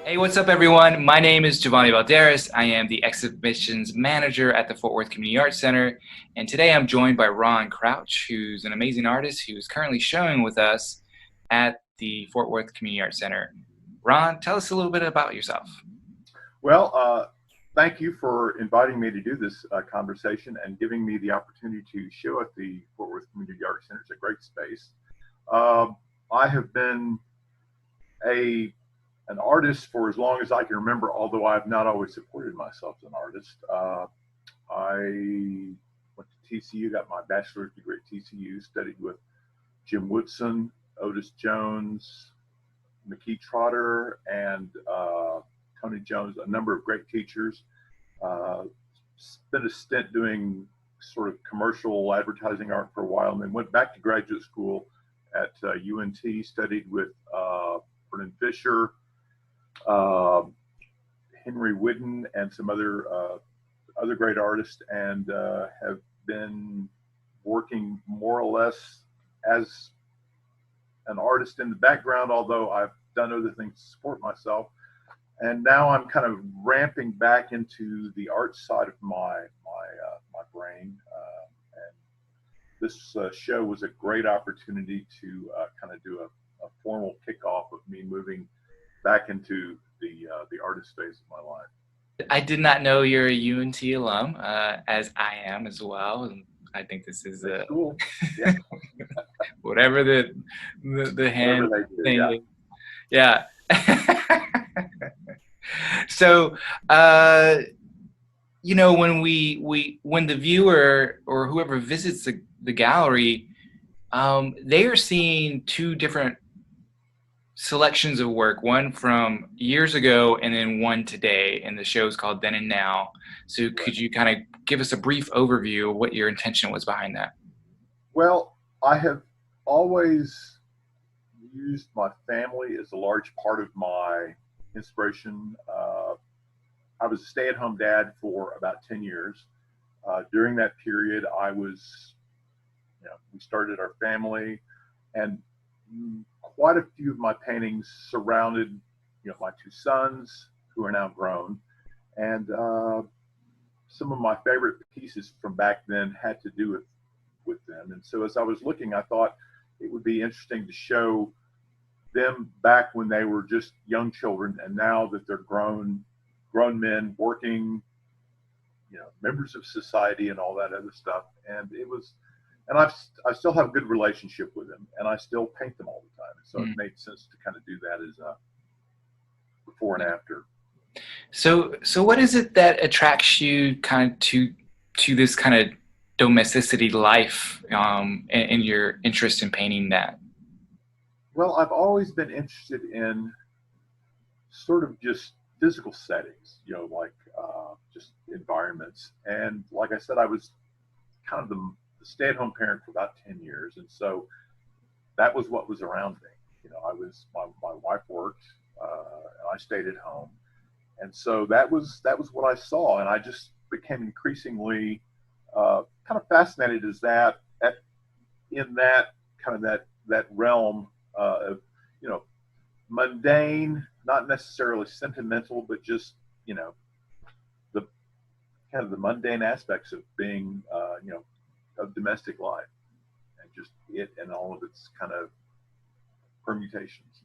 Hey, what's up, everyone? My name is Giovanni Valderas. I am the exhibitions manager at the Fort Worth Community Arts Center. And today I'm joined by Ron Crouch, who's an amazing artist who's currently showing with us at the Fort Worth Community Arts Center. Ron, tell us a little bit about yourself. Well, thank you for inviting me to do this conversation and giving me the opportunity to show at the Fort Worth Community Arts Center. It's a great space. Uh, I have been a an artist for as long as I can remember, although I've not always supported myself as an artist. I went to TCU, got my bachelor's degree at TCU, studied with Jim Woodson, Otis Jones, McKee Trotter, and Tony Jones, a number of great teachers. Spent a stint doing sort of commercial advertising art for a while, and then went back to graduate school at UNT, studied with Vernon Fisher, Henry Whidden, and some other great artists, and have been working more or less as an artist in the background, although I've done other things to support myself. And now I'm kind of ramping back into the art side of my brain. And this show was a great opportunity to kind of do a formal kickoff of me moving back into the artist phase of my life. I did not know you're a UNT alum, as I am as well. And I think this is Cool. Yeah. whatever the hand Whatever they do, thing yeah. is. Yeah. So, when the viewer or whoever visits the gallery, they are seeing two different selections of work, one from years ago and then one today, and the show is called Then and Now. So could you kind of give us a brief overview of what your intention was behind that? Well, I have always used my family as a large part of my inspiration. I was a stay-at-home dad for about 10 years. During that period, we started our family, and quite a few of my paintings surrounded, my two sons who are now grown, and some of my favorite pieces from back then had to do with them. And so as I was looking, I thought it would be interesting to show them back when they were just young children, and now that they're grown men working, members of society and all that other stuff. And I still have a good relationship with them, and I still paint them all the time. And so it made sense to kind of do that as a before and after. So what is it that attracts you kind of to this kind of domesticity life, and your interest in painting that? Well, I've always been interested in sort of just physical settings, like just environments. And like I said, I was kind of the stay-at-home parent for about 10 years. And so that was what was around me. My wife worked, and I stayed at home. And so that was what I saw. And I just became increasingly kind of fascinated in that kind of that realm of, mundane, not necessarily sentimental, but just, the kind of the mundane aspects of being, of domestic life, and just it and all of its kind of permutations.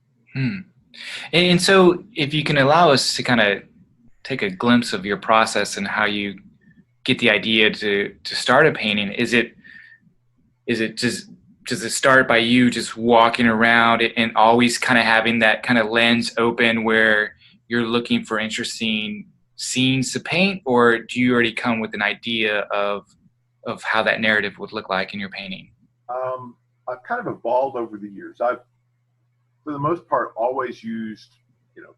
And so if you can allow us to kind of take a glimpse of your process and how you get the idea to start a painting, is it just, does it start by you just walking around and always kind of having that kind of lens open where you're looking for interesting scenes to paint, or do you already come with an idea of how that narrative would look like in your painting? I've kind of evolved over the years. I've, for the most part, always used,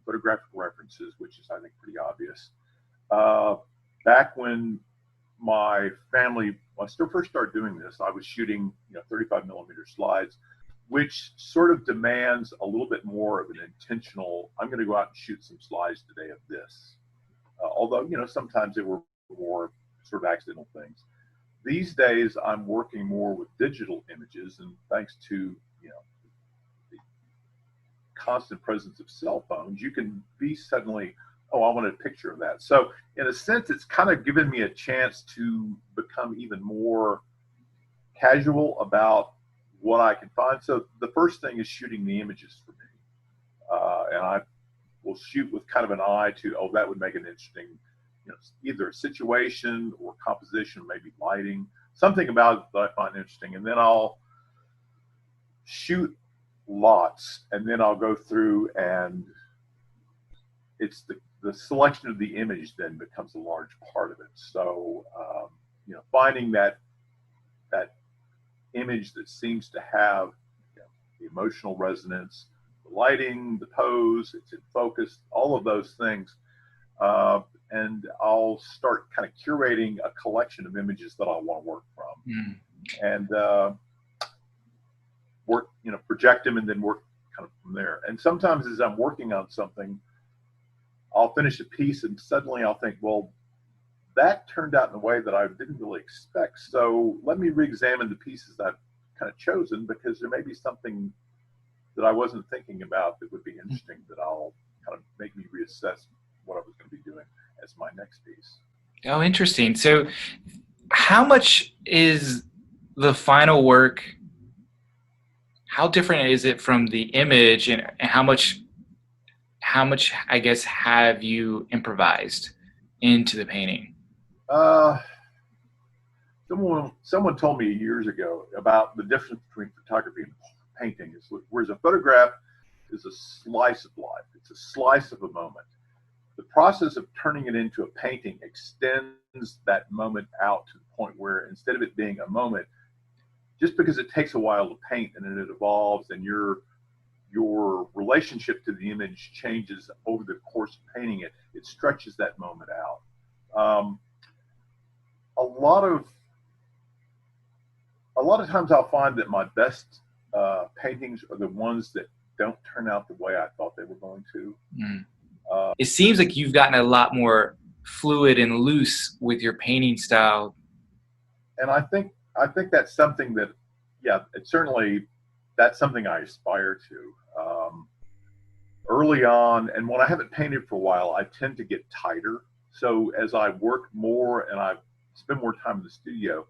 photographic references, which is, I think, pretty obvious. Back when my family, when I first started doing this, I was shooting, 35 millimeter slides, which sort of demands a little bit more of an intentional, I'm going to go out and shoot some slides today of this. Although, sometimes they were more sort of accidental things. These days, I'm working more with digital images, and thanks to, the constant presence of cell phones, you can be suddenly, oh, I want a picture of that. So in a sense, it's kind of given me a chance to become even more casual about what I can find. So the first thing is shooting the images for me. And I will shoot with kind of an eye to, oh, that would make an interesting, either a situation or composition, maybe lighting, something about it that I find interesting. And then I'll shoot lots, and then I'll go through, and it's the selection of the image then becomes a large part of it. So, finding that image that seems to have the emotional resonance, the lighting, the pose, it's in focus, all of those things. And I'll start kind of curating a collection of images that I want to work from. And work, project them and then work kind of from there. And sometimes as I'm working on something, I'll finish a piece and suddenly I'll think, well, that turned out in a way that I didn't really expect. So let me re-examine the pieces that I've kind of chosen, because there may be something that I wasn't thinking about that would be interesting, that I'll kind of make me reassess what I was going to be doing as my next piece. Oh, interesting. So how much is the final work, how different is it from the image, and how much, I guess, have you improvised into the painting? Someone told me years ago about the difference between photography and painting. Whereas a photograph is a slice of life, it's a slice of a moment. The process of turning it into a painting extends that moment out to the point where, instead of it being a moment, just because it takes a while to paint and then it evolves and your relationship to the image changes over the course of painting it, it stretches that moment out. A lot of times I'll find that my best paintings are the ones that don't turn out the way I thought they were going to. It seems like you've gotten a lot more fluid and loose with your painting style. And I think that's something that, that's something I aspire to. Early on, and when I haven't painted for a while, I tend to get tighter. So as I work more and I spend more time in the studio,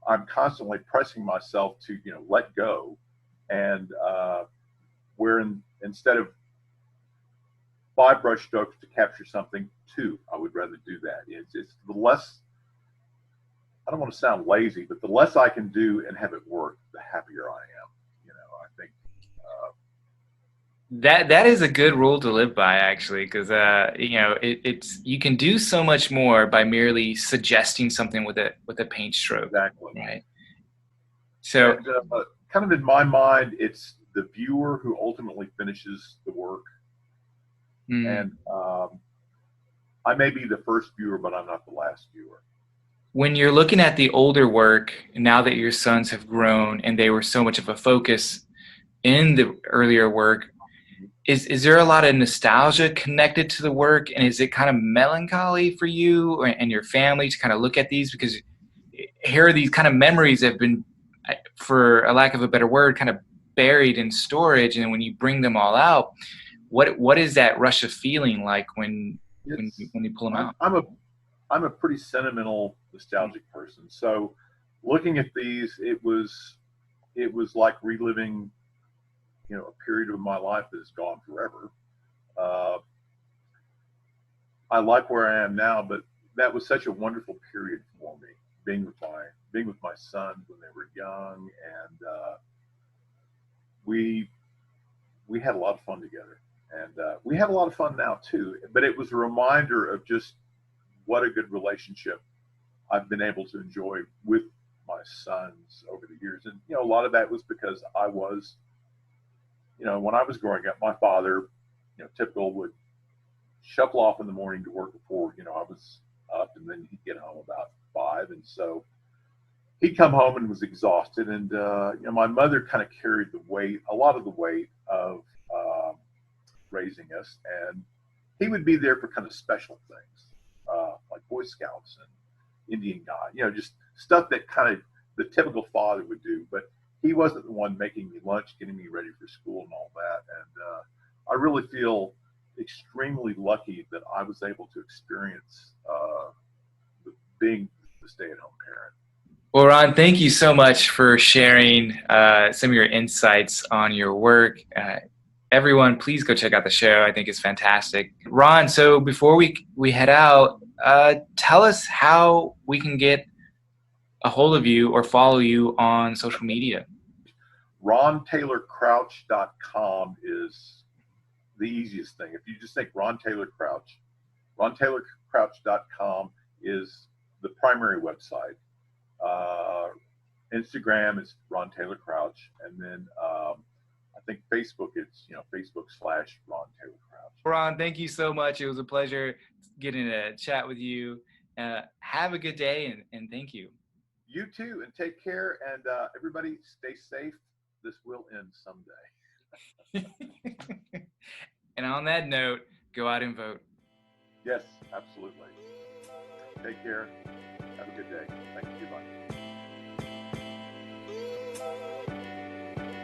I'm constantly pressing myself to, let go. And instead of 5 brush strokes to capture something, 2, I would rather do that. It's the less, I don't want to sound lazy, but the less I can do and have it work, the happier I am. I think That is a good rule to live by, actually, because it's you can do so much more by merely suggesting something with a paint stroke. Exactly. Right. So, and, kind of in my mind, it's the viewer who ultimately finishes the work. And I may be the first viewer, but I'm not the last viewer. When you're looking at the older work, now that your sons have grown and they were so much of a focus in the earlier work, is there a lot of nostalgia connected to the work, and is it kind of melancholy for you and your family to kind of look at these, because here are these kind of memories that have been, for a lack of a better word, kind of buried in storage, and when you bring them all out, what is that rush of feeling like when you pull them out? I'm a pretty sentimental, nostalgic person. So looking at these, it was like reliving, a period of my life that is gone forever. I like where I am now, but that was such a wonderful period for me, being with my sons when they were young, and we had a lot of fun together, and we have a lot of fun now too. But it was a reminder of just what a good relationship I've been able to enjoy with my sons over the years. And a lot of that was because I was, when I was growing up, my father, typical, would shuffle off in the morning to work before I was up, and then he'd get home about 5, and so he'd come home and was exhausted. And my mother kind of carried a lot of the weight of raising us, and he would be there for kind of special things, like Boy Scouts and Indian God, just stuff that kind of the typical father would do. But he wasn't the one making me lunch, getting me ready for school and all that. And I really feel extremely lucky that I was able to experience being the stay-at-home parent. Well, Ron, thank you so much for sharing some of your insights on your work. Everyone, please go check out the show. I think it's fantastic. Ron, so before we head out, tell us how we can get a hold of you or follow you on social media. RonTaylorCrouch.com is the easiest thing. If you just think Ron Taylor Crouch, RonTaylorCrouch.com is the primary website. Instagram is Ron Taylor Crouch, and then I think Facebook, it's Facebook/Ron Taylor Crouch. Ron, thank you so much. It was a pleasure getting to chat with you. Have a good day, and thank you. You too, and take care, and everybody stay safe. This will end someday. And on that note, go out and vote. Yes, absolutely. Take care. Have a good day. Thank you, Giovanni.